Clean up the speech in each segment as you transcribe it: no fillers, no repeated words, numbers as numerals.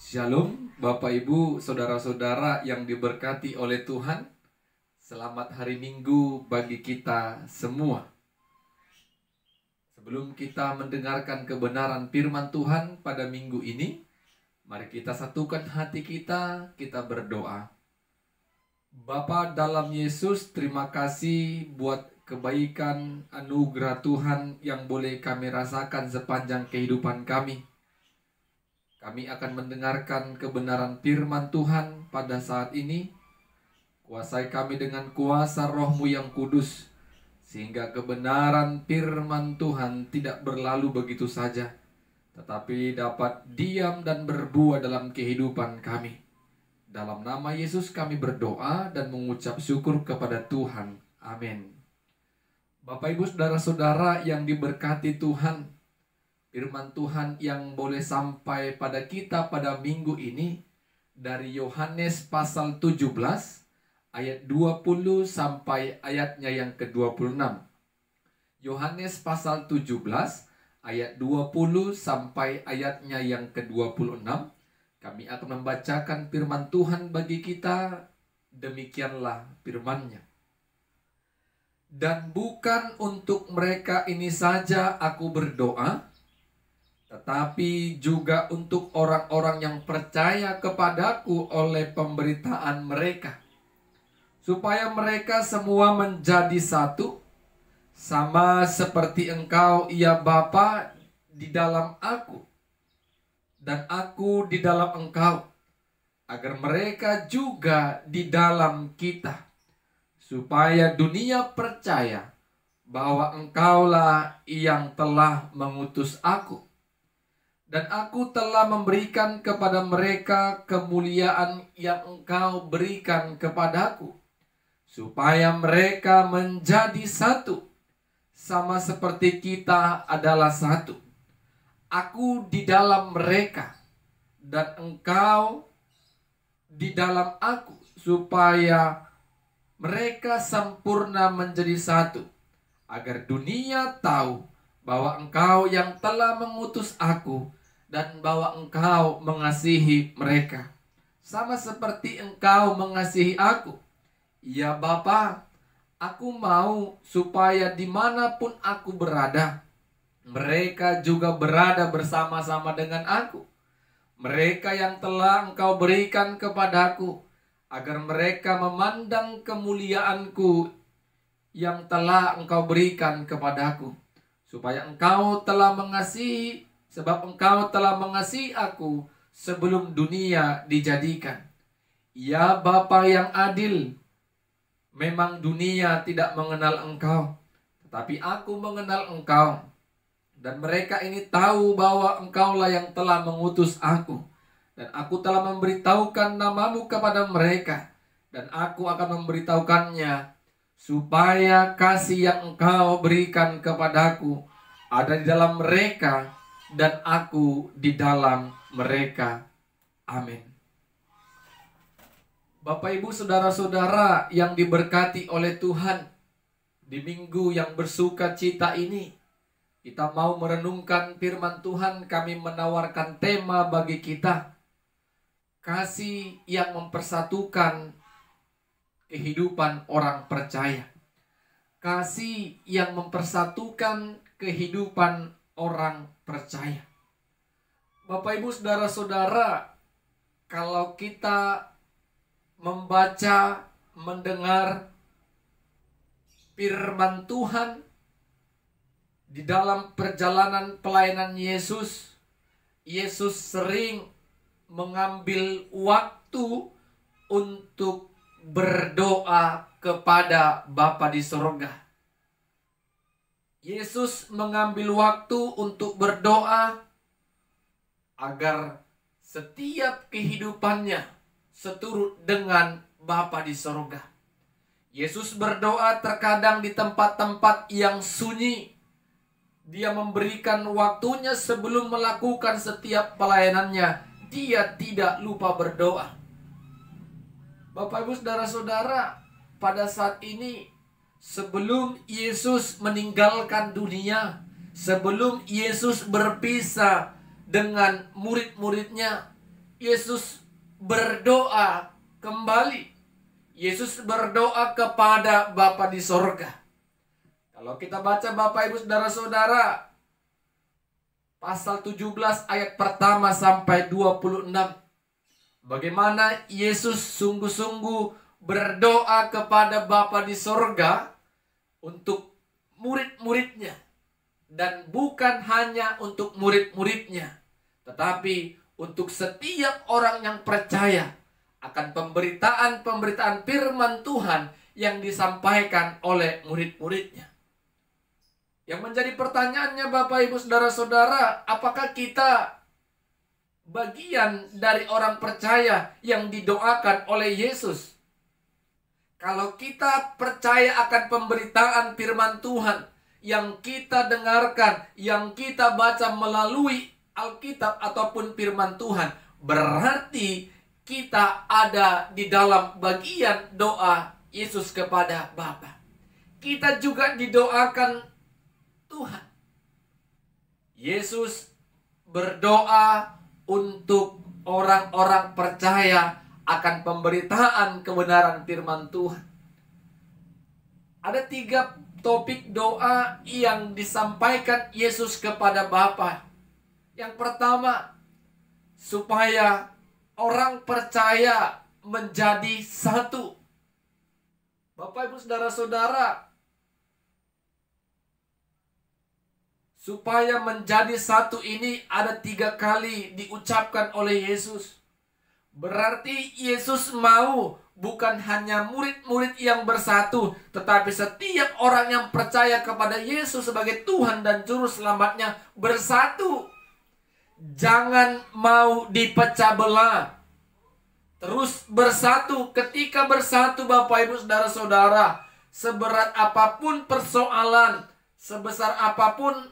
Shalom, Bapak Ibu, saudara-saudara yang diberkati oleh Tuhan. Selamat hari Minggu bagi kita semua. Sebelum kita mendengarkan kebenaran firman Tuhan pada minggu ini, mari kita satukan hati kita berdoa. Bapa dalam Yesus, terima kasih buat kebaikan anugerah Tuhan yang boleh kami rasakan sepanjang kehidupan kami. Kami akan mendengarkan kebenaran firman Tuhan pada saat ini. Kuasai kami dengan kuasa Roh-Mu yang kudus, sehingga kebenaran firman Tuhan tidak berlalu begitu saja, tetapi dapat diam dan berbuah dalam kehidupan kami. Dalam nama Yesus kami berdoa dan mengucap syukur kepada Tuhan. Amin. Bapak Ibu saudara-saudara yang diberkati Tuhan, firman Tuhan yang boleh sampai pada kita pada minggu ini dari Yohanes pasal 17 ayat 20 sampai ayatnya yang ke-26. Yohanes pasal 17 ayat 20 sampai ayatnya yang ke-26. Kami akan membacakan firman Tuhan bagi kita. Demikianlah firman-Nya. Dan bukan untuk mereka ini saja aku berdoa, tetapi juga untuk orang-orang yang percaya kepadaku oleh pemberitaan mereka, supaya mereka semua menjadi satu, sama seperti Engkau, ya Bapa, di dalam aku, dan aku di dalam Engkau, agar mereka juga di dalam kita, supaya dunia percaya bahwa Engkaulah yang telah mengutus aku. Dan aku telah memberikan kepada mereka kemuliaan yang Engkau berikan kepadaku, supaya mereka menjadi satu, sama seperti kita adalah satu. Aku di dalam mereka, dan Engkau di dalam aku, supaya mereka sempurna menjadi satu, agar dunia tahu bahwa Engkau yang telah mengutus aku, dan bahwa Engkau mengasihi mereka, sama seperti Engkau mengasihi aku. Ya Bapa, aku mau supaya dimanapun aku berada, mereka juga berada bersama-sama dengan aku. Mereka yang telah Engkau berikan kepadaku, agar mereka memandang kemuliaanku yang telah Engkau berikan kepadaku, supaya Engkau telah mengasihi, sebab Engkau telah mengasihi aku sebelum dunia dijadikan. Ya Bapa yang adil, memang dunia tidak mengenal Engkau, tetapi aku mengenal Engkau. Dan mereka ini tahu bahwa Engkaulah yang telah mengutus aku. Dan aku telah memberitahukan namamu kepada mereka. Dan aku akan memberitahukannya, supaya kasih yang Engkau berikan kepadaku ada di dalam mereka, dan aku di dalam mereka. Amin. Bapak Ibu saudara-saudara yang diberkati oleh Tuhan, di minggu yang bersuka cita ini, kita mau merenungkan firman Tuhan. Kami menawarkan tema bagi kita, kasih yang mempersatukan kehidupan orang percaya. Kasih yang mempersatukan kehidupan orang percaya. Bapak Ibu saudara-saudara, kalau kita membaca, mendengar firman Tuhan di dalam perjalanan pelayanan Yesus, Yesus sering mengambil waktu untuk berdoa kepada Bapa di sorga. Yesus mengambil waktu untuk berdoa agar setiap kehidupannya seturut dengan Bapa di sorga. Yesus berdoa terkadang di tempat-tempat yang sunyi. Dia memberikan waktunya sebelum melakukan setiap pelayanannya. Dia tidak lupa berdoa. Bapak Ibu saudara-saudara, pada saat ini, sebelum Yesus meninggalkan dunia, sebelum Yesus berpisah dengan murid-muridnya, Yesus berdoa kembali. Yesus berdoa kepada Bapa di sorga. Kalau kita baca Bapak Ibu Saudara-saudara, pasal 17 ayat pertama sampai 26. Bagaimana Yesus sungguh-sungguh berdoa kepada Bapa di sorga untuk murid-muridnya. Dan bukan hanya untuk murid-muridnya, tetapi untuk setiap orang yang percaya akan pemberitaan firman Tuhan yang disampaikan oleh murid-muridnya. Yang menjadi pertanyaannya Bapak Ibu Saudara-saudara, apakah kita bagian dari orang percaya yang didoakan oleh Yesus? Kalau kita percaya akan pemberitaan firman Tuhan yang kita dengarkan, yang kita baca melalui Alkitab ataupun firman Tuhan, berarti kita ada di dalam bagian doa Yesus kepada Bapa. Kita juga didoakan Tuhan. Yesus berdoa untuk orang-orang percaya akan pemberitaan kebenaran firman Tuhan. Ada 3 topik doa yang disampaikan Yesus kepada Bapa. Yang pertama, supaya orang percaya menjadi satu. Bapak Ibu Saudara-saudara, supaya menjadi satu ini ada 3 kali diucapkan oleh Yesus. Berarti Yesus mau bukan hanya murid-murid yang bersatu, tetapi setiap orang yang percaya kepada Yesus sebagai Tuhan dan Juru Selamatnya bersatu. Jangan mau dipecah belah. Terus bersatu. Ketika bersatu Bapak Ibu Saudara-saudara, seberat apapun persoalan, sebesar apapun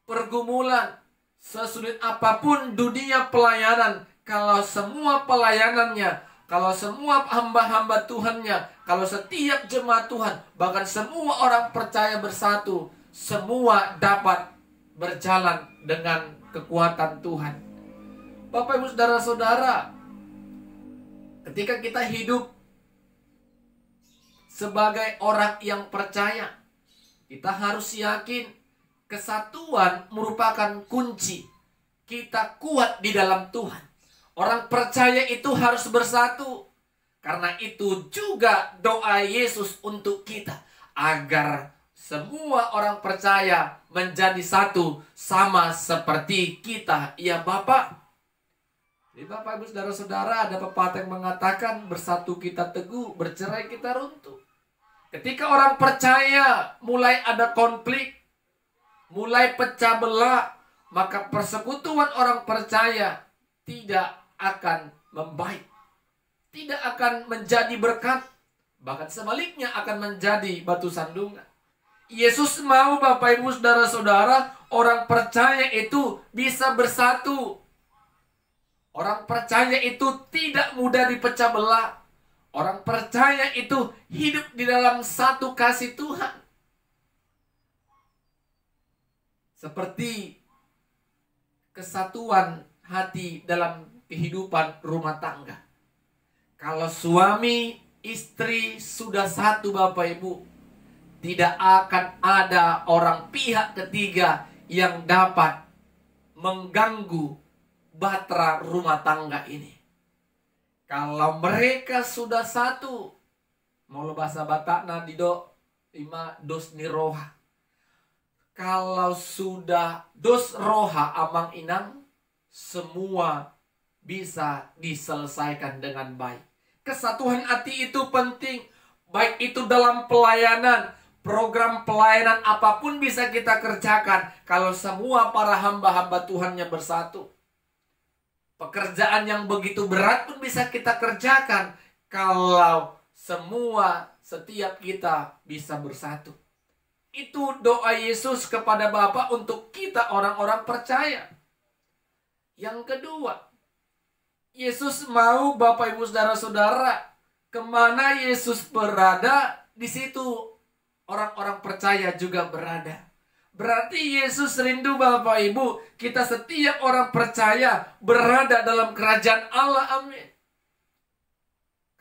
pergumulan, sesulit apapun dunia pelayanan, kalau semua pelayanannya, kalau semua hamba-hamba Tuhannya, kalau setiap jemaat Tuhan, bahkan semua orang percaya bersatu, semua dapat berjalan dengan kekuatan Tuhan. Bapak Ibu Saudara-saudara, ketika kita hidup sebagai orang yang percaya, kita harus yakin kesatuan merupakan kunci kita kuat di dalam Tuhan. Orang percaya itu harus bersatu. Karena itu juga doa Yesus untuk kita, agar semua orang percaya menjadi satu sama seperti kita, ya Bapak. Jadi Bapak Ibu Saudara-saudara, ada pepatah yang mengatakan bersatu kita teguh, bercerai kita runtuh. Ketika orang percaya mulai ada konflik, mulai pecah belah, maka persekutuan orang percaya tidak akan membaik, tidak akan menjadi berkat, bahkan sebaliknya akan menjadi batu sandungan. Yesus mau Bapak Ibu Saudara-saudara, orang percaya itu bisa bersatu. Orang percaya itu tidak mudah dipecah belah. Orang percaya itu hidup di dalam satu kasih Tuhan. Seperti kesatuan hati dalam kehidupan rumah tangga. Kalau suami istri sudah satu Bapak Ibu, tidak akan ada orang pihak ketiga yang dapat mengganggu bahtera rumah tangga ini. Kalau mereka sudah satu, mau bahasa Batakna dido lima dos ni roha. Kalau sudah dos roha amang inang, semua bisa diselesaikan dengan baik. Kesatuan hati itu penting, baik itu dalam pelayanan, program pelayanan apapun bisa kita kerjakan kalau semua para hamba-hamba Tuhannya bersatu. Pekerjaan yang begitu berat pun bisa kita kerjakan kalau setiap kita bisa bersatu. Itu doa Yesus kepada Bapa untuk kita orang-orang percaya. Yang kedua, Yesus mau Bapak Ibu Saudara-saudara, kemana Yesus berada, di situ orang-orang percaya juga berada. Berarti Yesus rindu Bapak Ibu, kita setiap orang percaya berada dalam kerajaan Allah. Amin.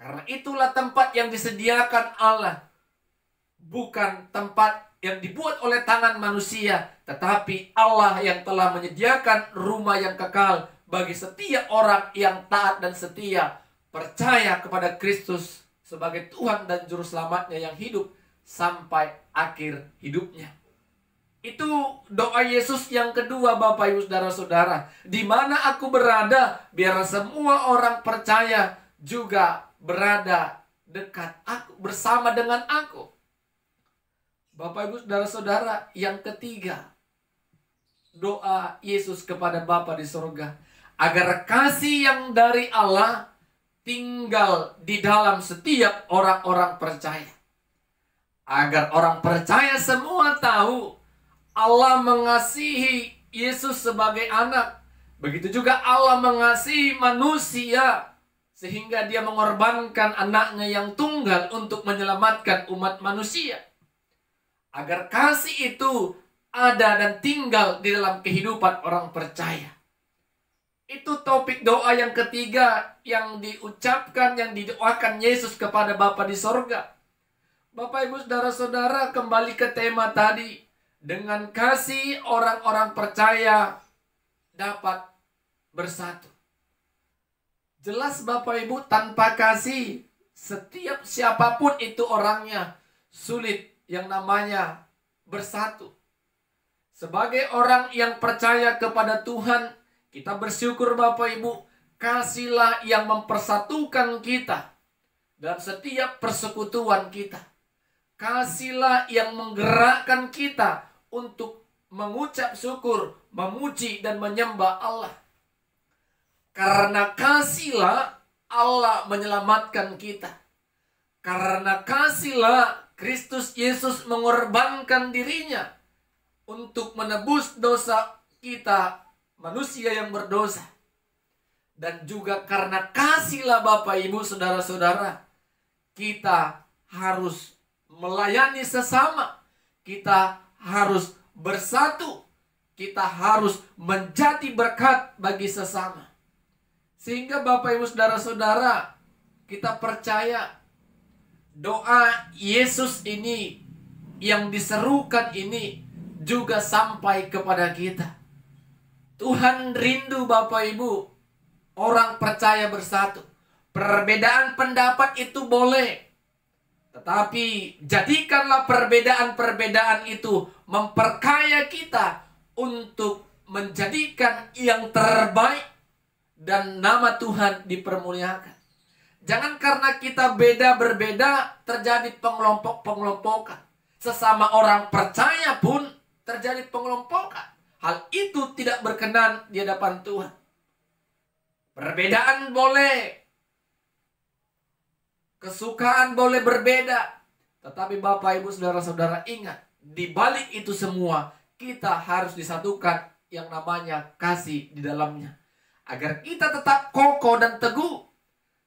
Karena itulah tempat yang disediakan Allah. Bukan tempat yang dibuat oleh tangan manusia, tetapi Allah yang telah menyediakan rumah yang kekal bagi setiap orang yang taat dan setia, percaya kepada Kristus sebagai Tuhan dan Juru Selamatnya yang hidup sampai akhir hidupnya. Itu doa Yesus yang kedua Bapak Ibu Saudara-saudara. Di mana aku berada, biar semua orang percaya juga berada dekat aku, bersama dengan aku. Bapak Ibu Saudara-saudara, yang ketiga, doa Yesus kepada Bapa di surga, agar kasih yang dari Allah tinggal di dalam setiap orang-orang percaya. Agar orang percaya semua tahu Allah mengasihi Yesus sebagai anak. Begitu juga Allah mengasihi manusia, sehingga dia mengorbankan anaknya yang tunggal untuk menyelamatkan umat manusia. Agar kasih itu ada dan tinggal di dalam kehidupan orang percaya. Itu topik doa yang ketiga yang diucapkan, yang didoakan Yesus kepada Bapa di sorga. Bapak Ibu Saudara-saudara, kembali ke tema tadi. Dengan kasih orang-orang percaya dapat bersatu. Jelas Bapak Ibu, tanpa kasih setiap siapapun itu orangnya sulit yang namanya bersatu. Sebagai orang yang percaya kepada Tuhan, kita bersyukur Bapak Ibu, kasihlah yang mempersatukan kita dalam setiap persekutuan kita. Kasihlah yang menggerakkan kita untuk mengucap syukur, memuji dan menyembah Allah. Karena kasihlah Allah menyelamatkan kita. Karena kasihlah Kristus Yesus mengorbankan dirinya untuk menebus dosa kita, manusia yang berdosa. Dan juga karena kasihlah Bapak Ibu Saudara-saudara, kita harus melayani sesama. Kita harus bersatu. Kita harus menjadi berkat bagi sesama. Sehingga Bapak Ibu Saudara-saudara, kita percaya doa Yesus ini yang diserukan ini juga sampai kepada kita. Tuhan rindu Bapak Ibu, orang percaya bersatu. Perbedaan pendapat itu boleh, tetapi jadikanlah perbedaan-perbedaan itu memperkaya kita untuk menjadikan yang terbaik dan nama Tuhan dipermuliakan. Jangan karena kita berbeda terjadi pengelompok-pengelompokan. Sesama orang percaya pun terjadi pengelompokan. Hal itu tidak berkenan di hadapan Tuhan. Perbedaan boleh, kesukaan boleh berbeda, tetapi Bapak Ibu Saudara-saudara ingat, di balik itu semua kita harus disatukan yang namanya kasih di dalamnya. Agar kita tetap kokoh dan teguh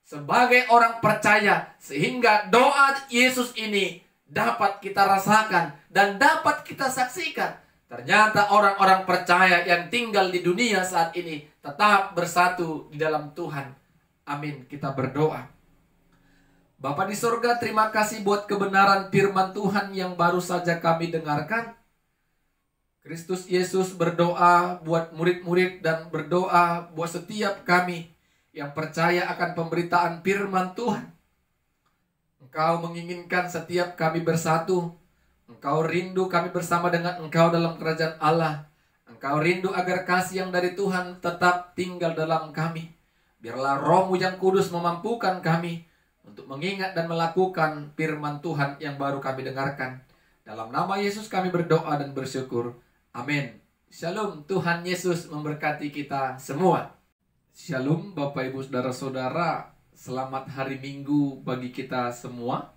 sebagai orang percaya, sehingga doa Yesus ini dapat kita rasakan dan dapat kita saksikan. Ternyata orang-orang percaya yang tinggal di dunia saat ini tetap bersatu di dalam Tuhan. Amin. Kita berdoa. Bapa di surga, terima kasih buat kebenaran firman Tuhan yang baru saja kami dengarkan. Kristus Yesus berdoa buat murid-murid dan berdoa buat setiap kami yang percaya akan pemberitaan firman Tuhan. Engkau menginginkan setiap kami bersatu. Engkau rindu kami bersama dengan Engkau dalam kerajaan Allah. Engkau rindu agar kasih yang dari Tuhan tetap tinggal dalam kami. Biarlah Roh-Mu yang kudus memampukan kami untuk mengingat dan melakukan firman Tuhan yang baru kami dengarkan. Dalam nama Yesus kami berdoa dan bersyukur. Amin. Shalom. Tuhan Yesus memberkati kita semua. Shalom Bapak Ibu Saudara-saudara. Selamat hari Minggu bagi kita semua.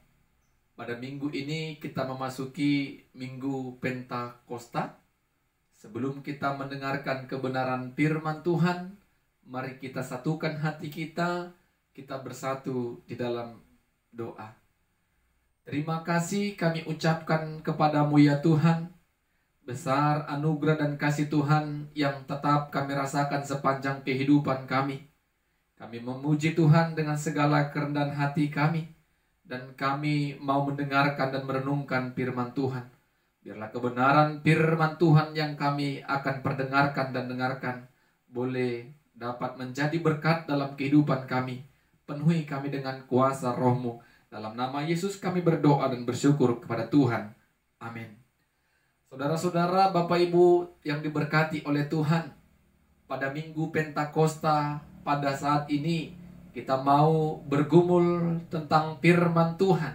Pada minggu ini kita memasuki Minggu Pentakosta. Sebelum kita mendengarkan kebenaran firman Tuhan, mari kita satukan hati kita. Kita bersatu di dalam doa. Terima kasih kami ucapkan kepadamu ya Tuhan. besar anugerah dan kasih Tuhan yang tetap kami rasakan sepanjang kehidupan kami. Kami memuji Tuhan dengan segala kerendahan hati kami, dan kami mau mendengarkan dan merenungkan firman Tuhan. Biarlah kebenaran firman Tuhan yang kami akan perdengarkan dan dengarkan boleh dapat menjadi berkat dalam kehidupan kami. Penuhi kami dengan kuasa Roh-Mu. Dalam nama Yesus kami berdoa dan bersyukur kepada Tuhan. Amin. Saudara-saudara, Bapak Ibu yang diberkati oleh Tuhan, pada Minggu Pentakosta pada saat ini kita mau bergumul tentang firman Tuhan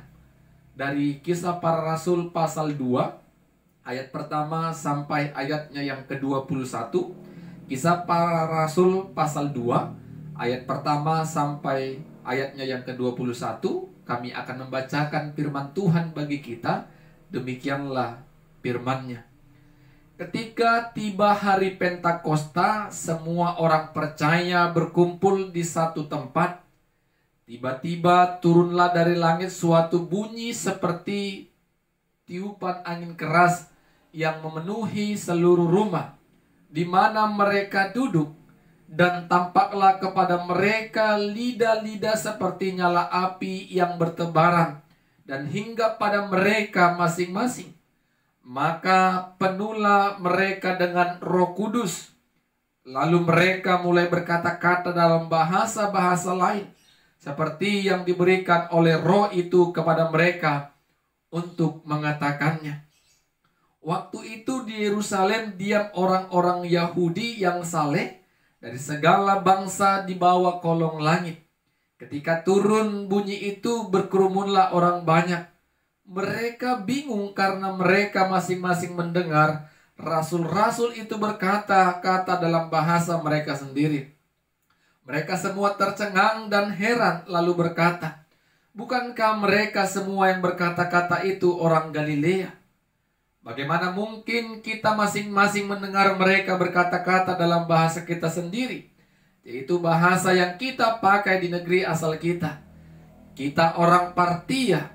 dari Kisah Para Rasul pasal 2 ayat pertama sampai ayatnya yang ke-21. Kisah Para Rasul pasal 2 ayat pertama sampai ayatnya yang ke-21. Kami akan membacakan firman Tuhan bagi kita. Demikianlah firman-Nya. Ketika tiba hari Pentakosta, semua orang percaya berkumpul di satu tempat. Tiba-tiba turunlah dari langit suatu bunyi seperti tiupan angin keras yang memenuhi seluruh rumah di mana mereka duduk, dan tampaklah kepada mereka lidah-lidah seperti nyala api yang bertebaran dan hinggap pada mereka masing-masing. Maka penuhlah mereka dengan Roh Kudus. Lalu mereka mulai berkata-kata dalam bahasa-bahasa lain, seperti yang diberikan oleh Roh itu kepada mereka untuk mengatakannya. Waktu itu di Yerusalem diam orang-orang Yahudi yang saleh dari segala bangsa di bawah kolong langit. Ketika turun bunyi itu, berkerumunlah orang banyak. Mereka bingung karena mereka masing-masing mendengar rasul-rasul itu berkata-kata dalam bahasa mereka sendiri. Mereka semua tercengang dan heran lalu berkata, "Bukankah mereka semua yang berkata-kata itu orang Galilea? Bagaimana mungkin kita masing-masing mendengar mereka berkata-kata dalam bahasa kita sendiri, yaitu bahasa yang kita pakai di negeri asal kita? Kita orang Partia,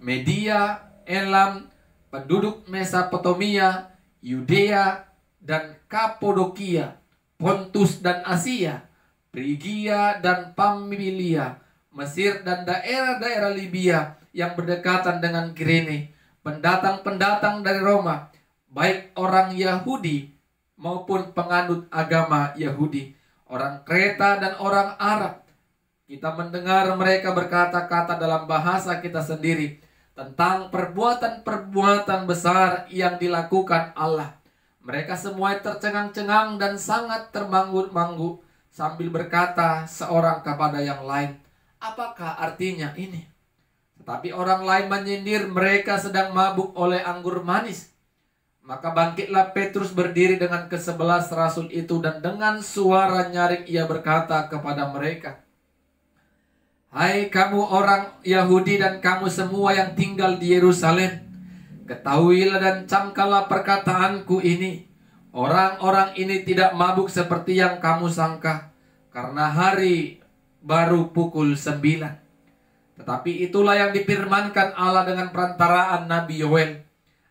Media, Elam, penduduk Mesopotamia, Yudea dan Kapodokia, Pontus dan Asia, Frigia dan Pamfilia, Mesir dan daerah-daerah Libya yang berdekatan dengan Kirene, pendatang-pendatang dari Roma, baik orang Yahudi maupun penganut agama Yahudi, orang Kreta dan orang Arab. Kita mendengar mereka berkata-kata dalam bahasa kita sendiri tentang perbuatan-perbuatan besar yang dilakukan Allah. Mereka semua tercengang-cengang dan sangat termangu-mangu sambil berkata seorang kepada yang lain, "Apakah artinya ini?" Tetapi orang lain menyindir mereka sedang mabuk oleh anggur manis. Maka bangkitlah Petrus berdiri dengan ke-11 rasul itu, dan dengan suara nyaring ia berkata kepada mereka, "Hai kamu orang Yahudi dan kamu semua yang tinggal di Yerusalem, ketahuilah dan camkanlah perkataanku ini. Orang-orang ini tidak mabuk seperti yang kamu sangka, karena hari baru pukul 9. Tetapi itulah yang difirmankan Allah dengan perantaraan Nabi Yoel.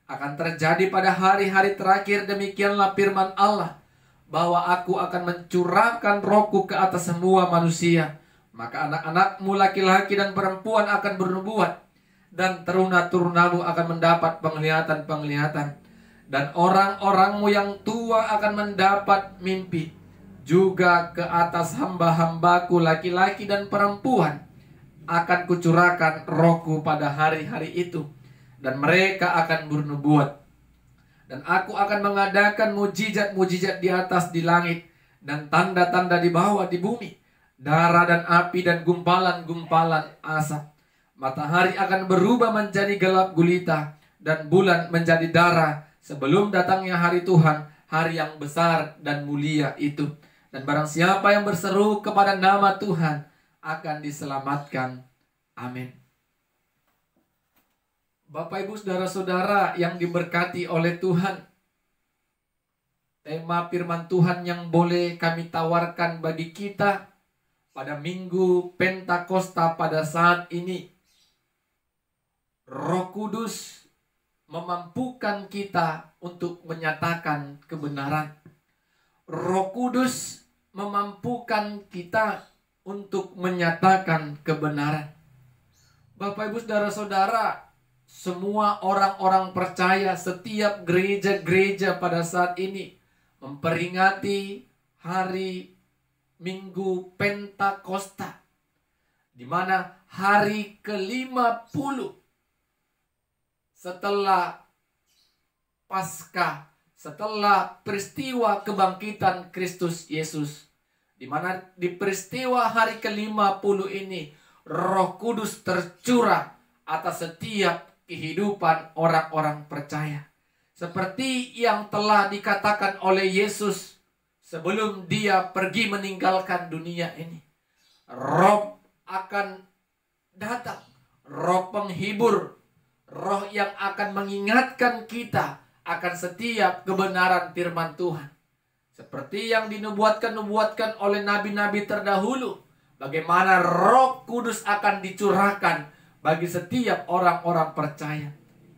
Akan terjadi pada hari-hari terakhir, demikianlah firman Allah, bahwa aku akan mencurahkan Rohku ke atas semua manusia. Maka anak-anakmu laki-laki dan perempuan akan bernubuat, dan teruna-turunamu akan mendapat penglihatan-penglihatan, dan orang-orangmu yang tua akan mendapat mimpi. Juga ke atas hamba-hambaku laki-laki dan perempuan akan kucurahkan Rohku pada hari-hari itu, dan mereka akan bernubuat. Dan aku akan mengadakan mujizat-mujizat di atas di langit, dan tanda-tanda di bawah di bumi, darah dan api dan gumpalan-gumpalan asap. Matahari akan berubah menjadi gelap gulita, dan bulan menjadi darah, sebelum datangnya hari Tuhan, hari yang besar dan mulia itu. Dan barang siapa yang berseru kepada nama Tuhan akan diselamatkan. Amin." Bapak Ibu saudara-saudara yang diberkati oleh Tuhan, tema firman Tuhan yang boleh kami tawarkan bagi kita pada Minggu Pentakosta pada saat ini, Roh Kudus memampukan kita untuk menyatakan kebenaran. Roh Kudus memampukan kita untuk menyatakan kebenaran. Bapak, Ibu, saudara-saudara, semua orang-orang percaya, setiap gereja-gereja pada saat ini memperingati hari Minggu Pentakosta, di mana hari ke-50 setelah Paskah, setelah peristiwa kebangkitan Kristus Yesus, di mana di peristiwa hari ke-50 ini Roh Kudus tercurah atas setiap kehidupan orang-orang percaya. Seperti yang telah dikatakan oleh Yesus sebelum dia pergi meninggalkan dunia ini. Roh akan datang, Roh penghibur, Roh yang akan mengingatkan kita akan setiap kebenaran firman Tuhan. Seperti yang dinubuatkan oleh nabi-nabi terdahulu, bagaimana Roh Kudus akan dicurahkan bagi setiap orang-orang percaya.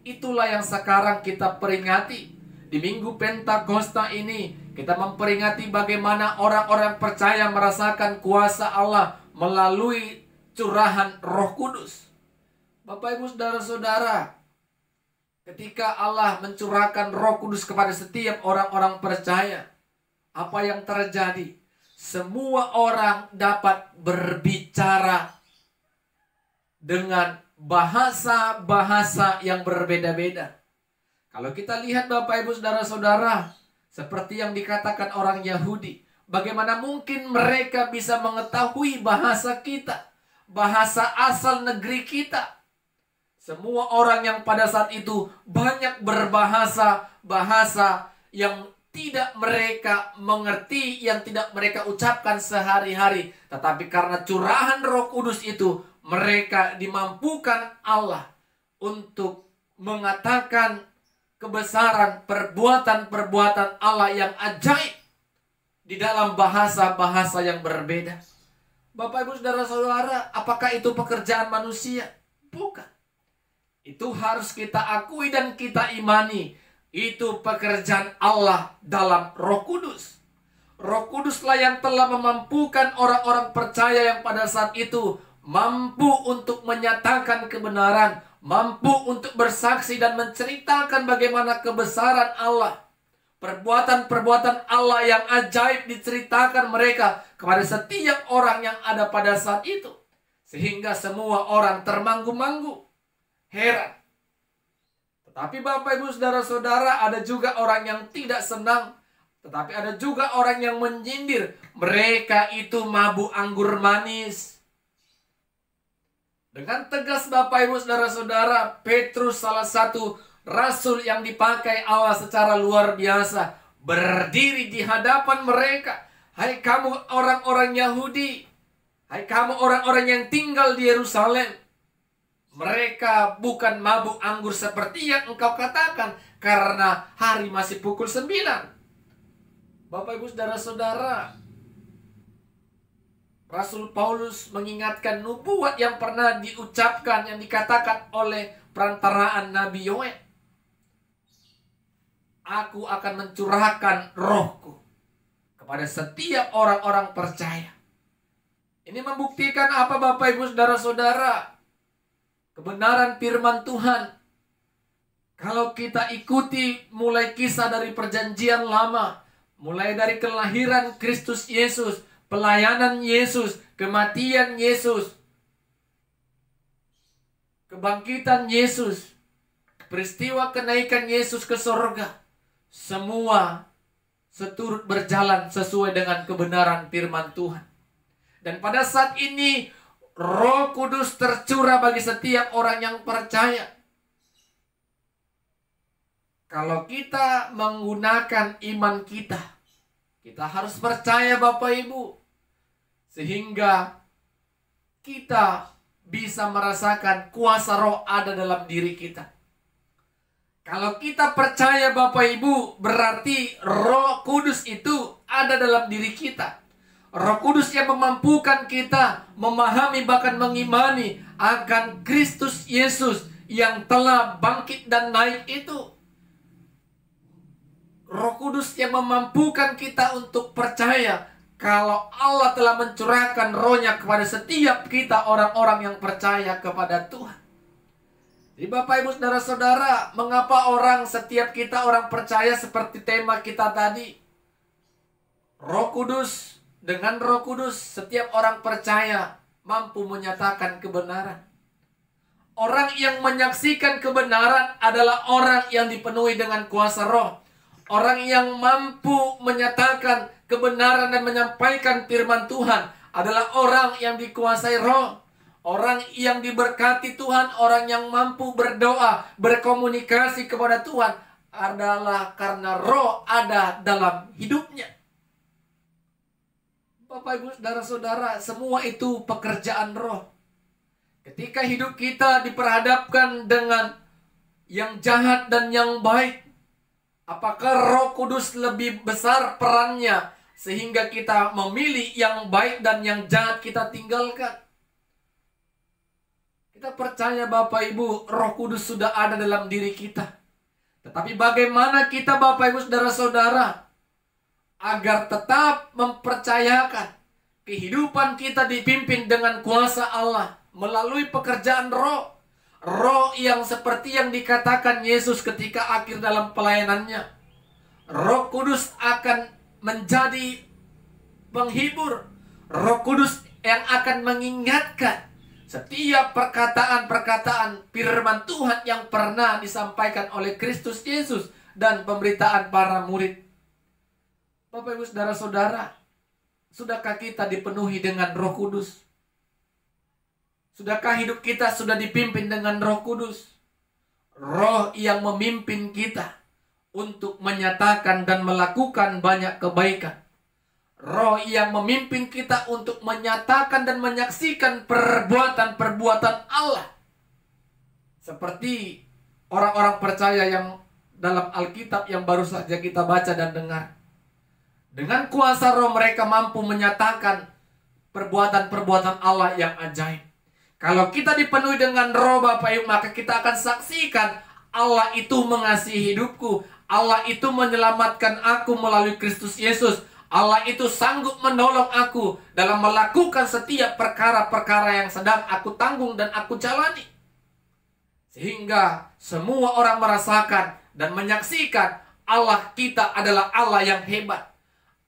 Itulah yang sekarang kita peringati. Di Minggu Pentakosta ini, kita memperingati bagaimana orang-orang percaya merasakan kuasa Allah melalui curahan Roh Kudus. Bapak, Ibu, saudara-saudara, ketika Allah mencurahkan Roh Kudus kepada setiap orang-orang percaya, apa yang terjadi? Semua orang dapat berbicara dengan bahasa-bahasa yang berbeda-beda. Kalau kita lihat, Bapak, Ibu, saudara-saudara, seperti yang dikatakan orang Yahudi, bagaimana mungkin mereka bisa mengetahui bahasa kita, bahasa asal negeri kita? Semua orang yang pada saat itu banyak berbahasa bahasa yang tidak mereka mengerti, yang tidak mereka ucapkan sehari-hari. Tetapi karena curahan Roh Kudus itu, mereka dimampukan Allah untuk mengatakan kebesaran perbuatan-perbuatan Allah yang ajaib di dalam bahasa-bahasa yang berbeda. Bapak, Ibu, saudara-saudara, apakah itu pekerjaan manusia? Bukan. Itu harus kita akui dan kita imani. Itu pekerjaan Allah dalam Roh Kudus. Roh Kuduslah yang telah memampukan orang-orang percaya yang pada saat itu mampu untuk menyatakan kebenaran, mampu untuk bersaksi dan menceritakan bagaimana kebesaran Allah. Perbuatan-perbuatan Allah yang ajaib diceritakan mereka kepada setiap orang yang ada pada saat itu. Sehingga semua orang termanggu-manggu, heran. Tetapi Bapak, Ibu, saudara-saudara, ada juga orang yang tidak senang. Tetapi ada juga orang yang menyindir. Mereka itu mabuk anggur manis. Dengan tegas, Bapak, Ibu, saudara-saudara, Petrus, salah satu rasul yang dipakai Allah secara luar biasa, berdiri di hadapan mereka. Hai kamu orang-orang Yahudi, hai kamu orang-orang yang tinggal di Yerusalem, mereka bukan mabuk anggur seperti yang engkau katakan, karena hari masih pukul 9. Bapak, Ibu, saudara-saudara, Rasul Paulus mengingatkan nubuat yang pernah diucapkan, yang dikatakan oleh perantaraan Nabi Yoel. Aku akan mencurahkan rohku kepada setiap orang-orang percaya. Ini membuktikan apa, Bapak, Ibu, saudara-saudara? Kebenaran firman Tuhan. Kalau kita ikuti mulai kisah dari perjanjian lama, mulai dari kelahiran Kristus Yesus, pelayanan Yesus, kematian Yesus, kebangkitan Yesus, peristiwa kenaikan Yesus ke surga, semua seturut berjalan sesuai dengan kebenaran firman Tuhan. Dan pada saat ini Roh Kudus tercurah bagi setiap orang yang percaya. Kalau kita menggunakan iman kita, kita harus percaya, Bapak, Ibu, sehingga kita bisa merasakan kuasa Roh ada dalam diri kita. Kalau kita percaya, Bapak, Ibu, berarti Roh Kudus itu ada dalam diri kita. Roh Kudus yang memampukan kita memahami, bahkan mengimani akan Kristus Yesus yang telah bangkit dan naik itu. Roh Kudus yang memampukan kita untuk percaya kalau Allah telah mencurahkan rohnya kepada setiap kita orang-orang yang percaya kepada Tuhan. Jadi Bapak Ibu Saudara-saudara, mengapa setiap kita orang percaya seperti tema kita tadi? Roh Kudus, dengan Roh Kudus setiap orang percaya mampu menyatakan kebenaran. Orang yang menyaksikan kebenaran adalah orang yang dipenuhi dengan kuasa roh. Orang yang mampu menyatakan kebenaran dan menyampaikan firman Tuhan adalah orang yang dikuasai roh. Orang yang diberkati Tuhan, orang yang mampu berdoa, berkomunikasi kepada Tuhan adalah karena roh ada dalam hidupnya. Bapak Ibu Saudara-saudara, semua itu pekerjaan roh. Ketika hidup kita diperhadapkan dengan yang jahat dan yang baik, apakah Roh Kudus lebih besar perannya sehingga kita memilih yang baik dan yang jahat kita tinggalkan? Kita percaya Bapak Ibu, Roh Kudus sudah ada dalam diri kita. Tetapi bagaimana kita Bapak Ibu Saudara-saudara agar tetap mempercayakan kehidupan kita dipimpin dengan kuasa Allah melalui pekerjaan roh. Roh yang seperti yang dikatakan Yesus ketika akhir dalam pelayanannya. Roh Kudus akan menjadi penghibur. Roh Kudus yang akan mengingatkan setiap perkataan-perkataan firman Tuhan yang pernah disampaikan oleh Kristus Yesus dan pemberitaan para murid. Bapak Ibu Saudara-saudara, sudahkah kita dipenuhi dengan Roh Kudus? Sudahkah hidup kita sudah dipimpin dengan Roh Kudus? Roh yang memimpin kita untuk menyatakan dan melakukan banyak kebaikan. Roh yang memimpin kita untuk menyatakan dan menyaksikan perbuatan-perbuatan Allah. Seperti orang-orang percaya yang dalam Alkitab yang baru saja kita baca dan dengar. Dengan kuasa roh mereka mampu menyatakan perbuatan-perbuatan Allah yang ajaib. Kalau kita dipenuhi dengan roh Bapak Ibu, maka kita akan saksikan Allah itu mengasihi hidupku. Allah itu menyelamatkan aku melalui Kristus Yesus. Allah itu sanggup menolong aku dalam melakukan setiap perkara-perkara yang sedang aku tanggung dan aku jalani. Sehingga semua orang merasakan dan menyaksikan Allah kita adalah Allah yang hebat.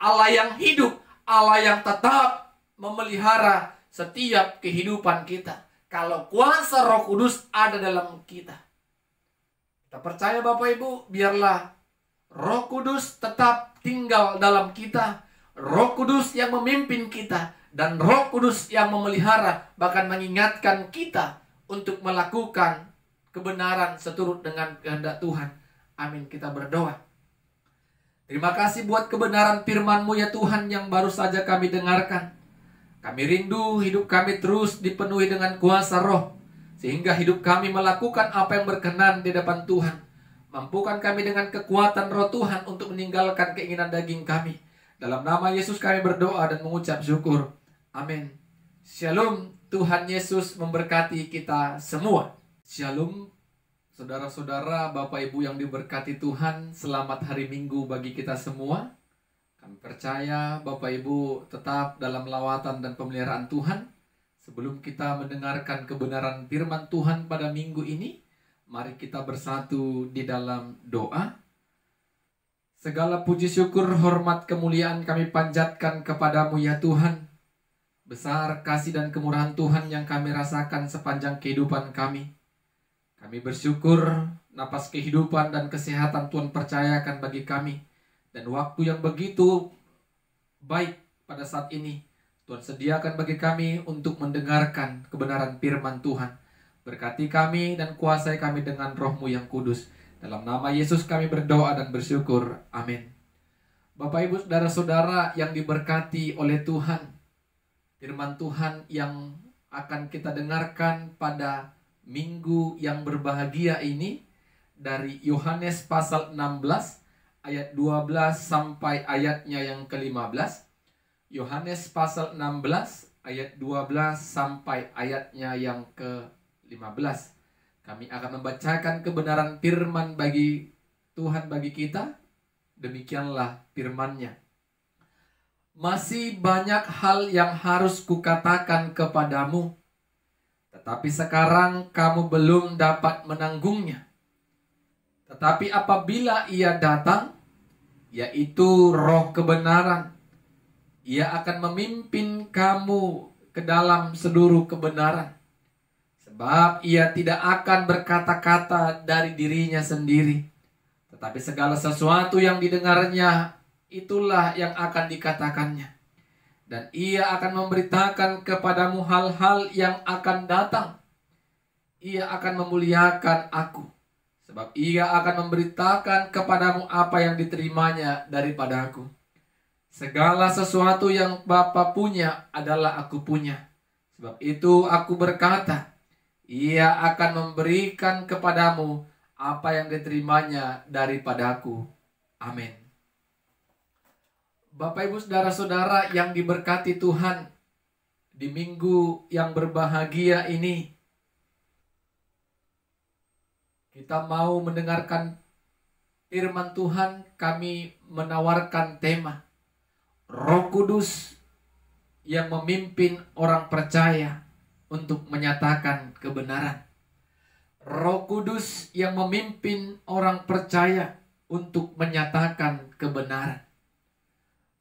Allah yang hidup, Allah yang tetap memelihara setiap kehidupan kita. Kalau kuasa Roh Kudus ada dalam kita. Kita percaya Bapak Ibu, biarlah Roh Kudus tetap tinggal dalam kita. Roh Kudus yang memimpin kita. Dan Roh Kudus yang memelihara, bahkan mengingatkan kita untuk melakukan kebenaran seturut dengan kehendak Tuhan. Amin, kita berdoa. Terima kasih buat kebenaran firman-Mu ya Tuhan yang baru saja kami dengarkan. Kami rindu hidup kami terus dipenuhi dengan kuasa roh, sehingga hidup kami melakukan apa yang berkenan di depan Tuhan. Mampukan kami dengan kekuatan roh Tuhan untuk meninggalkan keinginan daging kami. Dalam nama Yesus kami berdoa dan mengucap syukur. Amin. Shalom, Tuhan Yesus memberkati kita semua. Shalom, saudara-saudara, Bapak Ibu yang diberkati Tuhan. Selamat hari Minggu bagi kita semua. Kami percaya Bapak Ibu tetap dalam lawatan dan pemeliharaan Tuhan. Sebelum kita mendengarkan kebenaran firman Tuhan pada minggu ini, mari kita bersatu di dalam doa. Segala puji syukur, hormat, kemuliaan kami panjatkan kepadamu ya Tuhan. Besar kasih dan kemurahan Tuhan yang kami rasakan sepanjang kehidupan kami. Kami bersyukur napas kehidupan dan kesehatan Tuhan percayakan bagi kami. Dan waktu yang begitu baik pada saat ini Tuhan sediakan bagi kami untuk mendengarkan kebenaran firman Tuhan. Berkati kami dan kuasai kami dengan roh-Mu yang kudus. Dalam nama Yesus kami berdoa dan bersyukur. Amin. Bapak Ibu Saudara-saudara yang diberkati oleh Tuhan, firman Tuhan yang akan kita dengarkan pada minggu yang berbahagia ini dari Yohanes pasal 16 ayat 12 sampai ayatnya yang ke-15. Yohanes pasal 16 ayat 12 sampai ayatnya yang ke-15. Kami akan membacakan kebenaran firman bagi Tuhan bagi kita. Demikianlah firman-Nya. Masih banyak hal yang harus kukatakan kepadamu, tetapi sekarang kamu belum dapat menanggungnya. Tetapi apabila Ia datang, yaitu Roh kebenaran, Ia akan memimpin kamu ke dalam seluruh kebenaran. Sebab Ia tidak akan berkata-kata dari dirinya sendiri, tetapi segala sesuatu yang didengarnya, itulah yang akan dikatakannya. Dan Ia akan memberitakan kepadamu hal-hal yang akan datang. Ia akan memuliakan Aku, sebab Ia akan memberitakan kepadamu apa yang diterimanya daripada Aku. Segala sesuatu yang Bapa punya adalah Aku punya. Sebab itu Aku berkata, Ia akan memberikan kepadamu apa yang diterimanya daripada Aku. Amin. Bapak, Ibu, saudara-saudara yang diberkati Tuhan, di minggu yang berbahagia ini, kita mau mendengarkan firman Tuhan. Kami menawarkan tema Roh Kudus yang memimpin orang percaya untuk menyatakan kebenaran. Roh Kudus yang memimpin orang percaya untuk menyatakan kebenaran.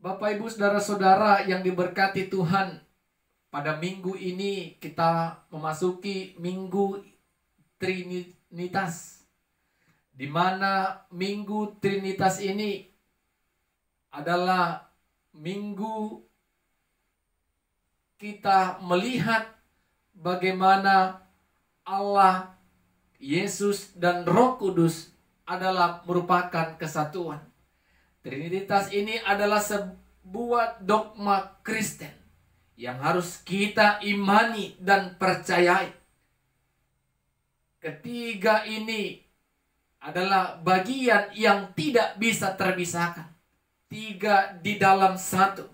Bapak, Ibu, saudara-saudara yang diberkati Tuhan, pada minggu ini kita memasuki minggu Trinitas, di mana minggu Trinitas ini adalah minggu kita melihat bagaimana Allah, Yesus, dan Roh Kudus adalah merupakan kesatuan. Trinitas ini adalah sebuah dogma Kristen yang harus kita imani dan percayai. Ketiga ini adalah bagian yang tidak bisa terpisahkan. Tiga di dalam satu.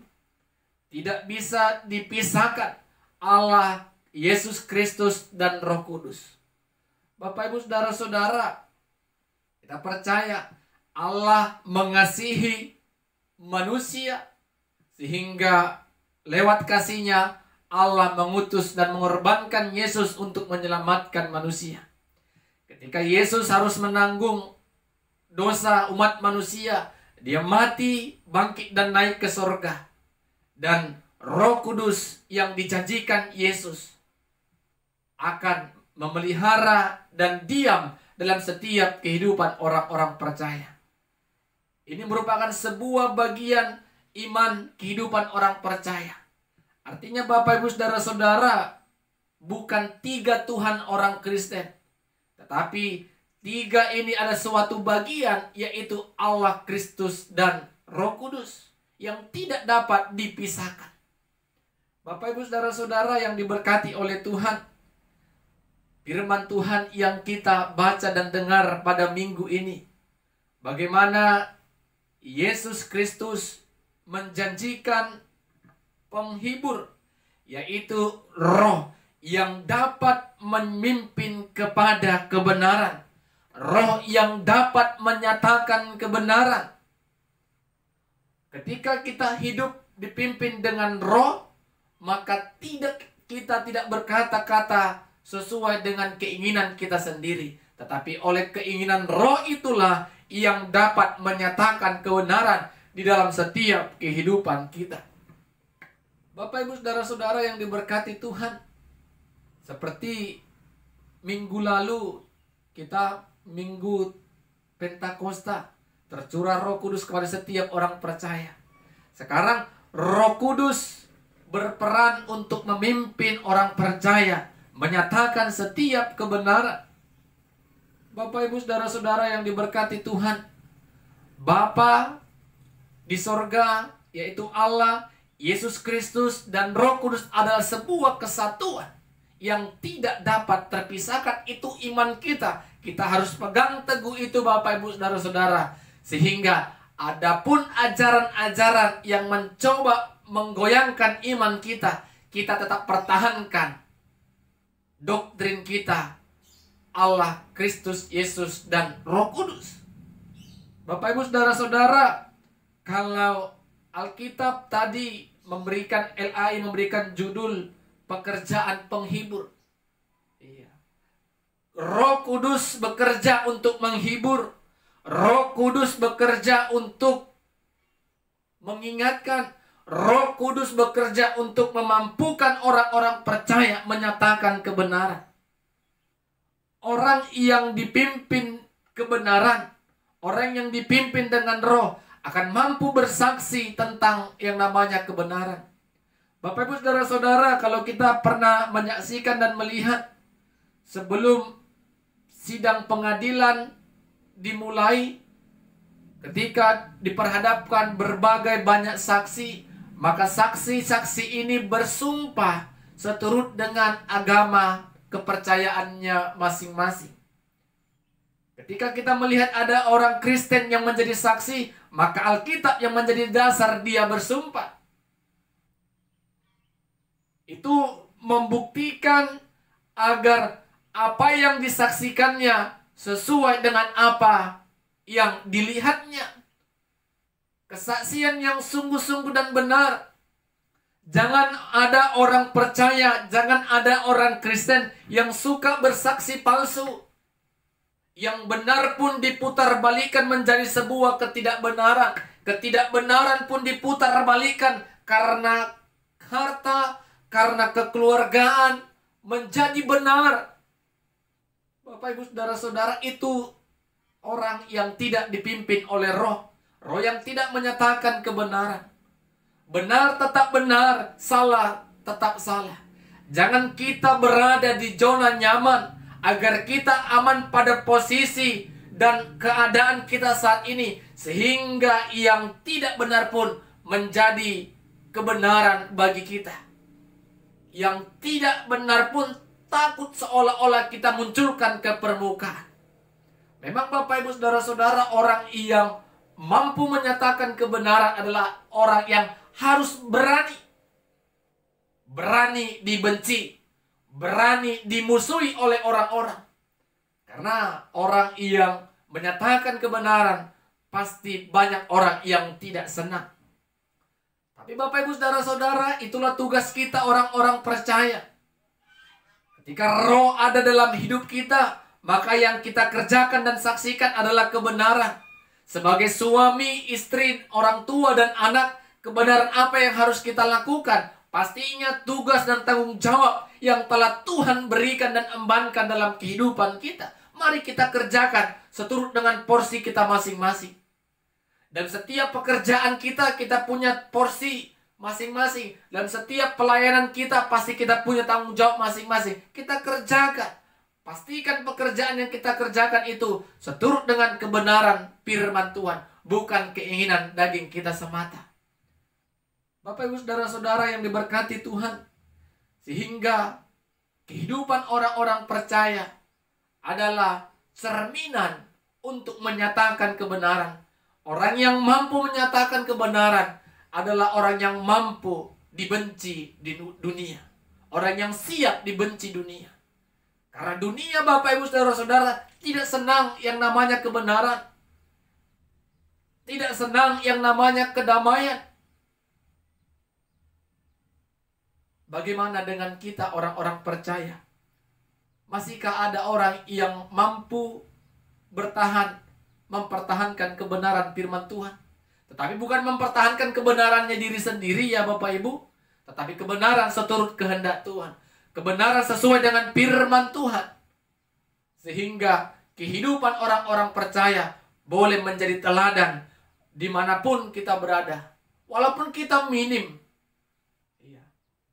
Tidak bisa dipisahkan. Allah, Yesus Kristus, dan Roh Kudus. Bapak, Ibu, saudara-saudara, kita percaya Allah mengasihi manusia sehingga lewat kasih-Nya Allah mengutus dan mengorbankan Yesus untuk menyelamatkan manusia. Ketika Yesus harus menanggung dosa umat manusia, Dia mati, bangkit, dan naik ke sorga. Dan Roh Kudus yang dijanjikan Yesus akan memelihara dan diam dalam setiap kehidupan orang-orang percaya. Ini merupakan sebuah bagian iman kehidupan orang percaya. Artinya Bapak, Ibu, saudara-saudara, bukan tiga Tuhan orang Kristen, tetapi tiga ini ada suatu bagian, yaitu Allah, Kristus, dan Roh Kudus yang tidak dapat dipisahkan. Bapak, Ibu, saudara-saudara yang diberkati oleh Tuhan, firman Tuhan yang kita baca dan dengar pada minggu ini, bagaimana Yesus Kristus menjanjikan penghibur, yaitu Roh yang dapat memimpin kepada kebenaran, Roh yang dapat menyatakan kebenaran. Ketika kita hidup dipimpin dengan Roh, maka kita tidak berkata-kata sesuai dengan keinginan kita sendiri, tetapi oleh keinginan Roh itulah yang dapat menyatakan kebenaran di dalam setiap kehidupan kita. Bapak, Ibu, saudara-saudara yang diberkati Tuhan, seperti minggu lalu kita minggu Pentakosta, tercurah Roh Kudus kepada setiap orang percaya. Sekarang Roh Kudus berperan untuk memimpin orang percaya menyatakan setiap kebenaran. Bapak, Ibu, saudara-saudara yang diberkati Tuhan, Bapa di sorga, yaitu Allah, Yesus Kristus, dan Roh Kudus adalah sebuah kesatuan yang tidak dapat terpisahkan. Itu iman kita. Kita harus pegang teguh itu, Bapak, Ibu, saudara-saudara, sehingga adapun ajaran-ajaran yang mencoba menggoyangkan iman kita, kita tetap pertahankan doktrin kita Allah, Kristus Yesus, dan Roh Kudus. Bapak Ibu Saudara-saudara, kalau Alkitab tadi memberikan LAI, memberikan judul pekerjaan penghibur. Iya. Roh Kudus bekerja untuk menghibur. Roh Kudus bekerja untuk mengingatkan. Roh Kudus bekerja untuk memampukan orang-orang percaya menyatakan kebenaran. Orang yang dipimpin kebenaran, orang yang dipimpin dengan Roh akan mampu bersaksi tentang yang namanya kebenaran. Bapak Ibu Saudara-saudara, kalau kita pernah menyaksikan dan melihat sebelum sidang pengadilan dimulai, ketika diperhadapkan berbagai banyak saksi, maka saksi-saksi ini bersumpah seturut dengan agama kepercayaannya masing-masing. Ketika kita melihat ada orang Kristen yang menjadi saksi, maka Alkitab yang menjadi dasar dia bersumpah. Itu membuktikan agar apa yang disaksikannya sesuai dengan apa yang dilihatnya. Kesaksian yang sungguh-sungguh dan benar. Jangan ada orang percaya, jangan ada orang Kristen yang suka bersaksi palsu. Yang benar pun diputar-balikan menjadi sebuah ketidakbenaran. Ketidakbenaran pun diputar-balikan karena harta, karena kekeluargaan menjadi benar. Bapak Ibu Saudara-saudara, itu orang yang tidak dipimpin oleh Roh. Roh yang tidak menyatakan kebenaran. Benar tetap benar, salah tetap salah. Jangan kita berada di zona nyaman agar kita aman pada posisi dan keadaan kita saat ini, sehingga yang tidak benar pun menjadi kebenaran bagi kita. Yang tidak benar pun takut seolah-olah kita munculkan ke permukaan. Memang Bapak Ibu Saudara-saudara, orang yang mampu menyatakan kebenaran adalah orang yang harus berani. Berani dibenci, berani dimusuhi oleh orang-orang. Karena orang yang menyatakan kebenaran, pasti banyak orang yang tidak senang. Tapi Bapak Ibu Saudara-saudara, itulah tugas kita orang-orang percaya. Ketika Roh ada dalam hidup kita, maka yang kita kerjakan dan saksikan adalah kebenaran. Sebagai suami, istri, orang tua, dan anak, kebenaran apa yang harus kita lakukan? Pastinya tugas dan tanggung jawab yang telah Tuhan berikan dan embankan dalam kehidupan kita. Mari kita kerjakan seturut dengan porsi kita masing-masing. Dan setiap pekerjaan kita, kita punya porsi masing-masing. Dan setiap pelayanan kita, pasti kita punya tanggung jawab masing-masing. Kita kerjakan. Pastikan pekerjaan yang kita kerjakan itu seturut dengan kebenaran firman Tuhan, bukan keinginan daging kita semata. Bapak Ibu Saudara-saudara yang diberkati Tuhan, sehingga kehidupan orang-orang percaya adalah cerminan untuk menyatakan kebenaran. Orang yang mampu menyatakan kebenaran adalah orang yang mampu dibenci di dunia. Orang yang siap dibenci dunia. Karena dunia, Bapak Ibu Saudara-saudara, tidak senang yang namanya kebenaran. Tidak senang yang namanya kedamaian. Bagaimana dengan kita orang-orang percaya? Masihkah ada orang yang mampu bertahan, mempertahankan kebenaran firman Tuhan? Tetapi bukan mempertahankan kebenarannya diri sendiri ya Bapak Ibu, tetapi kebenaran seturut kehendak Tuhan. Kebenaran sesuai dengan firman Tuhan. Sehingga kehidupan orang-orang percaya boleh menjadi teladan dimanapun kita berada. Walaupun kita minim,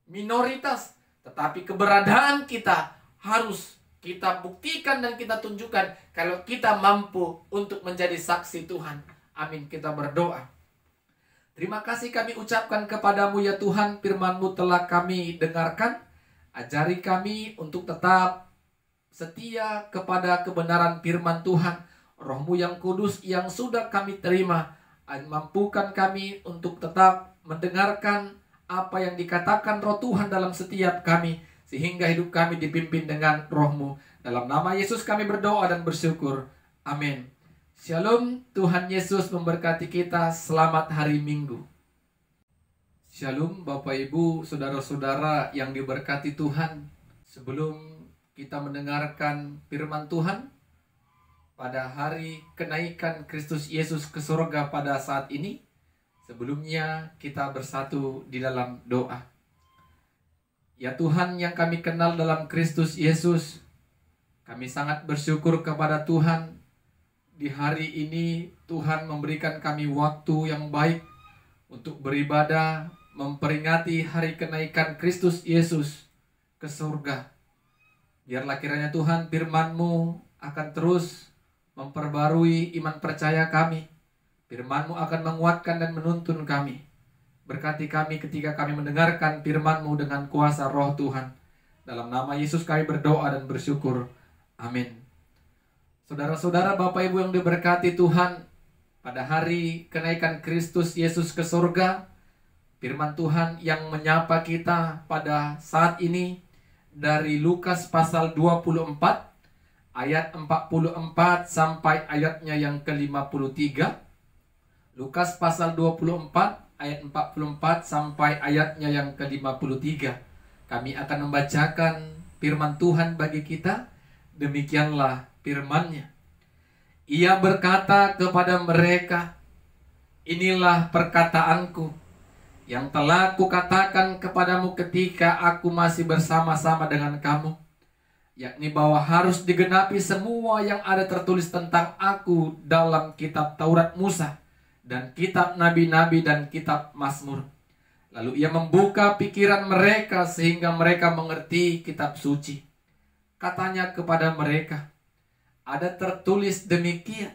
minoritas, tetapi keberadaan kita harus kita buktikan dan kita tunjukkan kalau kita mampu untuk menjadi saksi Tuhan. Amin. Kita berdoa. Terima kasih kami ucapkan kepadamu ya Tuhan, firman-Mu telah kami dengarkan. Ajari kami untuk tetap setia kepada kebenaran firman Tuhan. Roh-Mu yang kudus yang sudah kami terima, mampukan kami untuk tetap mendengarkan apa yang dikatakan Roh Tuhan dalam setiap kami, sehingga hidup kami dipimpin dengan Roh-Mu. Dalam nama Yesus kami berdoa dan bersyukur. Amin. Shalom, Tuhan Yesus memberkati kita. Selamat hari Minggu. Shalom Bapak Ibu, saudara-saudara yang diberkati Tuhan. Sebelum kita mendengarkan firman Tuhan pada hari kenaikan Kristus Yesus ke surga pada saat ini, sebelumnya kita bersatu di dalam doa. Ya Tuhan yang kami kenal dalam Kristus Yesus, kami sangat bersyukur kepada Tuhan. Di hari ini Tuhan memberikan kami waktu yang baik untuk beribadah, memperingati hari kenaikan Kristus Yesus ke surga. Biarlah kiranya Tuhan firman-Mu akan terus memperbarui iman percaya kami. Firman-Mu akan menguatkan dan menuntun kami. Berkati kami ketika kami mendengarkan firman-Mu dengan kuasa Roh Tuhan. Dalam nama Yesus kami berdoa dan bersyukur. Amin. Saudara-saudara, Bapak Ibu yang diberkati Tuhan, pada hari kenaikan Kristus Yesus ke surga, firman Tuhan yang menyapa kita pada saat ini dari Lukas pasal 24 ayat 44 sampai ayatnya yang ke-53. Lukas pasal 24 ayat 44 sampai ayatnya yang ke-53. Kami akan membacakan firman Tuhan bagi kita. Demikianlah firman-Nya. Ia berkata kepada mereka, "Inilah perkataanku yang telah kukatakan kepadamu ketika aku masih bersama-sama dengan kamu, yakni bahwa harus digenapi semua yang ada tertulis tentang aku dalam kitab Taurat Musa dan kitab Nabi-Nabi dan kitab Mazmur." Lalu ia membuka pikiran mereka sehingga mereka mengerti kitab suci. Katanya kepada mereka, "Ada tertulis demikian,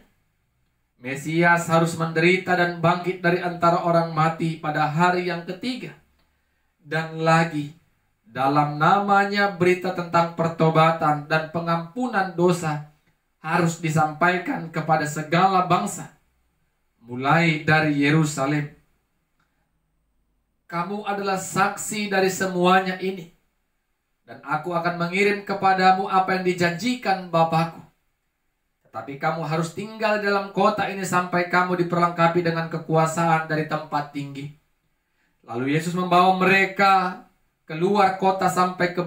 Mesias harus menderita dan bangkit dari antara orang mati pada hari yang ketiga. Dan lagi, dalam namanya berita tentang pertobatan dan pengampunan dosa harus disampaikan kepada segala bangsa, mulai dari Yerusalem. Kamu adalah saksi dari semuanya ini, dan aku akan mengirim kepadamu apa yang dijanjikan Bapakku. Tapi kamu harus tinggal dalam kota ini sampai kamu diperlengkapi dengan kekuasaan dari tempat tinggi." Lalu Yesus membawa mereka keluar kota sampai ke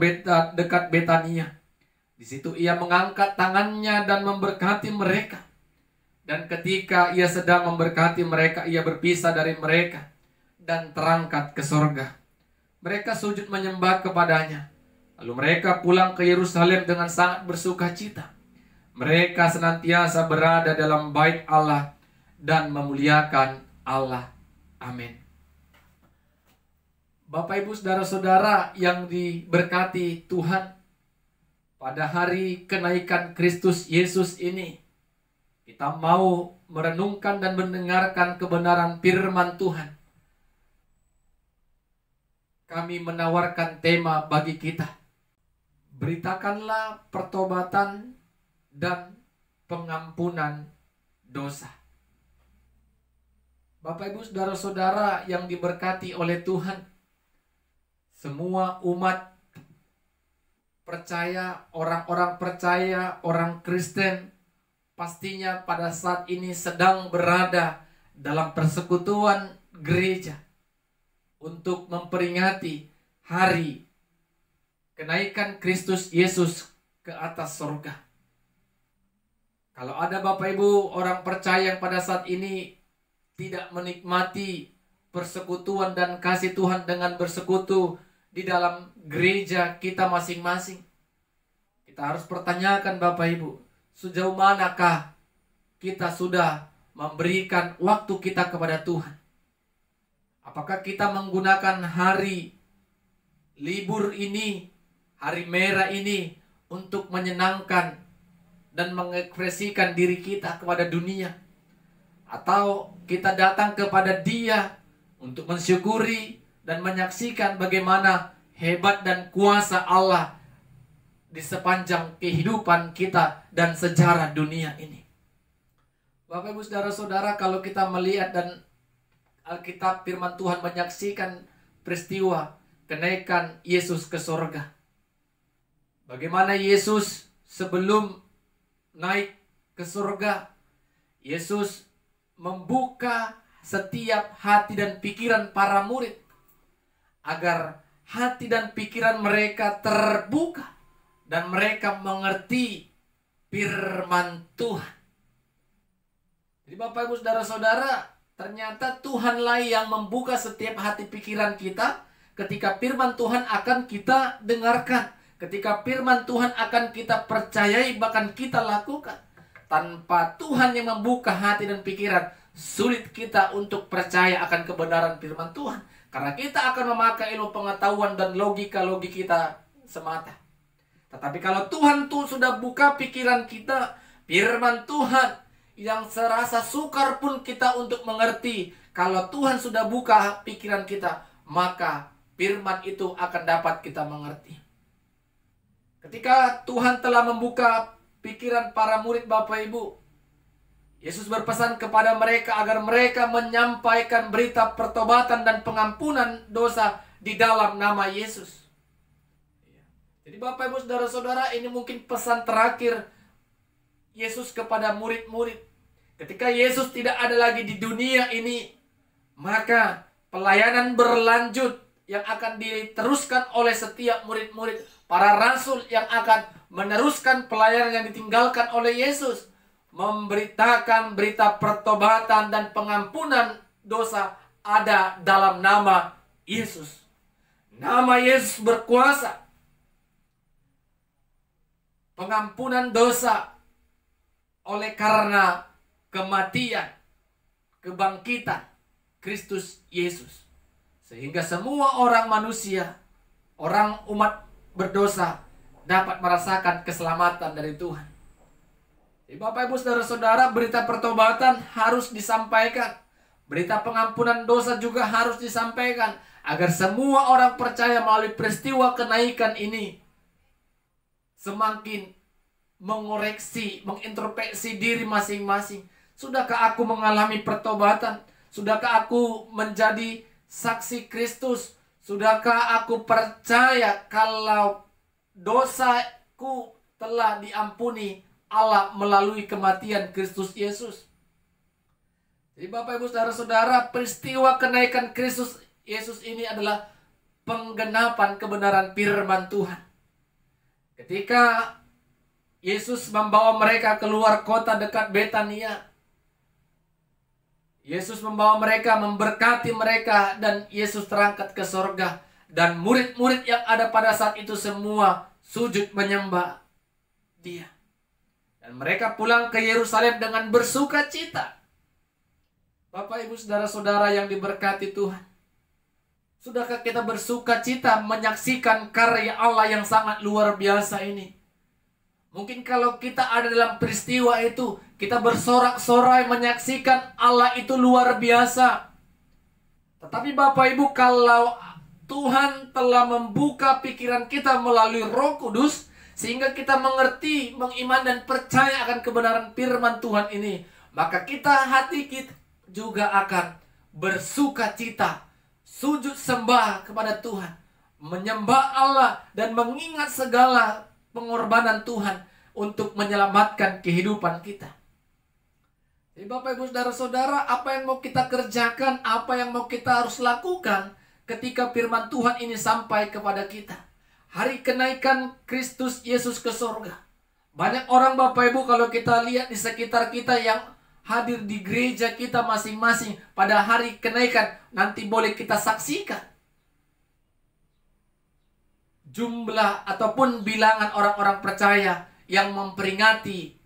dekat Betania. Di situ ia mengangkat tangannya dan memberkati mereka. Dan ketika ia sedang memberkati mereka, ia berpisah dari mereka dan terangkat ke sorga. Mereka sujud menyembah kepadanya. Lalu mereka pulang ke Yerusalem dengan sangat bersuka cita. Mereka senantiasa berada dalam bait Allah dan memuliakan Allah. Amin. Bapak Ibu saudara-saudara yang diberkati Tuhan, pada hari kenaikan Kristus Yesus ini, kita mau merenungkan dan mendengarkan kebenaran firman Tuhan. Kami menawarkan tema bagi kita. Beritakanlah pertobatan dan pengampunan dosa. Bapak Ibu saudara-saudara yang diberkati oleh Tuhan, semua umat percaya, orang-orang percaya, orang Kristen pastinya pada saat ini sedang berada dalam persekutuan gereja untuk memperingati hari kenaikan Kristus Yesus ke atas surga. Kalau ada Bapak Ibu orang percaya yang pada saat ini tidak menikmati persekutuan dan kasih Tuhan dengan bersekutu di dalam gereja kita masing-masing, kita harus pertanyakan Bapak Ibu, sejauh manakah kita sudah memberikan waktu kita kepada Tuhan? Apakah kita menggunakan hari libur ini, hari merah ini untuk menyenangkan dan mengekspresikan diri kita kepada dunia? Atau kita datang kepada Dia untuk mensyukuri dan menyaksikan bagaimana hebat dan kuasa Allah di sepanjang kehidupan kita dan sejarah dunia ini? Bapak Ibu saudara-saudara, kalau kita melihat dan Alkitab firman Tuhan menyaksikan peristiwa kenaikan Yesus ke surga, Bagaimana Yesus sebelum naik ke surga, Yesus membuka setiap hati dan pikiran para murid agar hati dan pikiran mereka terbuka dan mereka mengerti firman Tuhan. Jadi Bapak Ibu Saudara-saudara, ternyata Tuhanlah yang membuka setiap hati pikiran kita ketika firman Tuhan akan kita dengarkan, ketika firman Tuhan akan kita percayai, bahkan kita lakukan. Tanpa Tuhan yang membuka hati dan pikiran, sulit kita untuk percaya akan kebenaran firman Tuhan. Karena kita akan memakai ilmu pengetahuan dan logika-logika kita semata. Tetapi kalau Tuhan tuh sudah buka pikiran kita, firman Tuhan yang serasa sukar pun kita untuk mengerti. Kalau Tuhan sudah buka pikiran kita, maka firman itu akan dapat kita mengerti. Ketika Tuhan telah membuka pikiran para murid Bapak Ibu, Yesus berpesan kepada mereka agar mereka menyampaikan berita pertobatan dan pengampunan dosa di dalam nama Yesus. Jadi Bapak Ibu Saudara-saudara, ini mungkin pesan terakhir Yesus kepada murid-murid. Ketika Yesus tidak ada lagi di dunia ini, maka pelayanan berlanjut yang akan diteruskan oleh setiap murid-murid, para rasul yang akan meneruskan pelayanan yang ditinggalkan oleh Yesus, memberitakan berita pertobatan dan pengampunan dosa ada dalam nama Yesus. Nama Yesus berkuasa. Pengampunan dosa oleh karena kematian, kebangkitan Kristus Yesus. Sehingga semua orang manusia, orang umat berdosa dapat merasakan keselamatan dari Tuhan. Jadi Bapak Ibu Saudara-saudara, berita pertobatan harus disampaikan. Berita pengampunan dosa juga harus disampaikan. Agar semua orang percaya melalui peristiwa kenaikan ini semakin mengoreksi, mengintrospeksi diri masing-masing. Sudahkah aku mengalami pertobatan? Sudahkah aku menjadi saksi Kristus? Sudahkah aku percaya kalau dosaku telah diampuni Allah melalui kematian Kristus Yesus? Jadi Bapak Ibu Saudara-saudara, peristiwa kenaikan Kristus Yesus ini adalah penggenapan kebenaran firman Tuhan. Ketika Yesus membawa mereka keluar kota dekat Betania, Yesus membawa mereka, memberkati mereka, dan Yesus terangkat ke sorga. Dan murid-murid yang ada pada saat itu semua sujud menyembah Dia. Dan mereka pulang ke Yerusalem dengan bersuka cita. Bapak Ibu Saudara-saudara yang diberkati Tuhan, sudahkah kita bersuka cita menyaksikan karya Allah yang sangat luar biasa ini? Mungkin kalau kita ada dalam peristiwa itu, kita bersorak-sorai menyaksikan Allah itu luar biasa. Tetapi Bapak Ibu, kalau Tuhan telah membuka pikiran kita melalui Roh Kudus, sehingga kita mengerti, mengiman dan percaya akan kebenaran firman Tuhan ini, maka hati kita juga akan bersuka cita, sujud sembah kepada Tuhan, menyembah Allah dan mengingat segala pengorbanan Tuhan untuk menyelamatkan kehidupan kita. Jadi Bapak Ibu Saudara-saudara, apa yang mau kita kerjakan, apa yang mau kita harus lakukan ketika firman Tuhan ini sampai kepada kita? Hari kenaikan Kristus Yesus ke sorga. Banyak orang Bapak Ibu kalau kita lihat di sekitar kita yang hadir di gereja kita masing-masing pada hari kenaikan, nanti boleh kita saksikan jumlah ataupun bilangan orang-orang percaya yang memperingati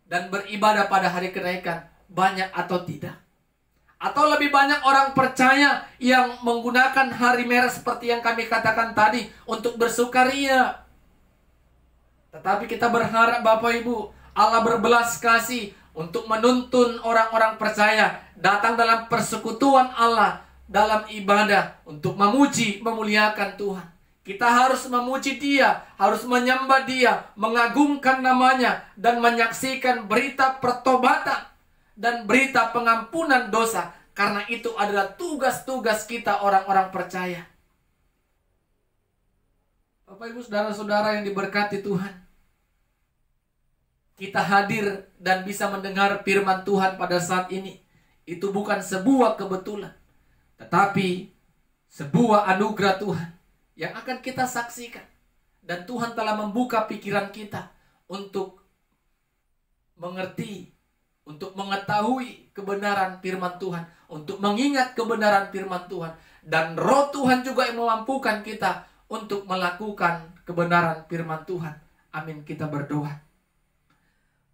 dan beribadah pada hari kenaikan banyak atau tidak. Atau lebih banyak orang percaya yang menggunakan hari merah seperti yang kami katakan tadi untuk bersukaria. Tetapi kita berharap Bapak Ibu, Allah berbelas kasih untuk menuntun orang-orang percaya datang dalam persekutuan Allah, dalam ibadah untuk memuji, memuliakan Tuhan. Kita harus memuji Dia, harus menyembah Dia, mengagungkan namanya, dan menyaksikan berita pertobatan dan berita pengampunan dosa. Karena itu adalah tugas-tugas kita orang-orang percaya. Bapak Ibu saudara-saudara yang diberkati Tuhan, kita hadir dan bisa mendengar firman Tuhan pada saat ini, itu bukan sebuah kebetulan, tetapi sebuah anugerah Tuhan yang akan kita saksikan. Dan Tuhan telah membuka pikiran kita untuk mengerti, untuk mengetahui kebenaran firman Tuhan, untuk mengingat kebenaran firman Tuhan. Dan Roh Tuhan juga yang memampukan kita untuk melakukan kebenaran firman Tuhan. Amin, kita berdoa.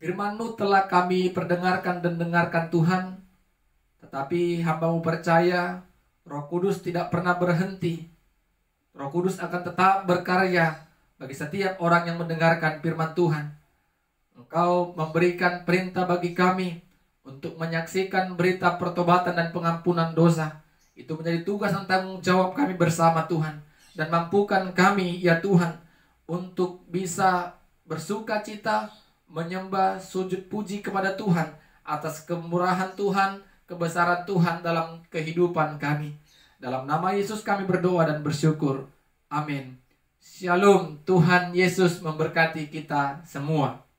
Firman-Mu telah kami perdengarkan dan dengarkan Tuhan, tetapi hamba-Mu percaya Roh Kudus tidak pernah berhenti. Roh Kudus akan tetap berkarya bagi setiap orang yang mendengarkan firman Tuhan. Engkau memberikan perintah bagi kami untuk menyaksikan berita pertobatan dan pengampunan dosa. Itu menjadi tugas dan tanggung jawab kami bersama Tuhan. Dan mampukan kami ya Tuhan untuk bisa bersuka cita, menyembah, sujud puji kepada Tuhan atas kemurahan Tuhan, kebesaran Tuhan dalam kehidupan kami. Dalam nama Yesus kami berdoa dan bersyukur. Amin. Shalom. Tuhan Yesus memberkati kita semua.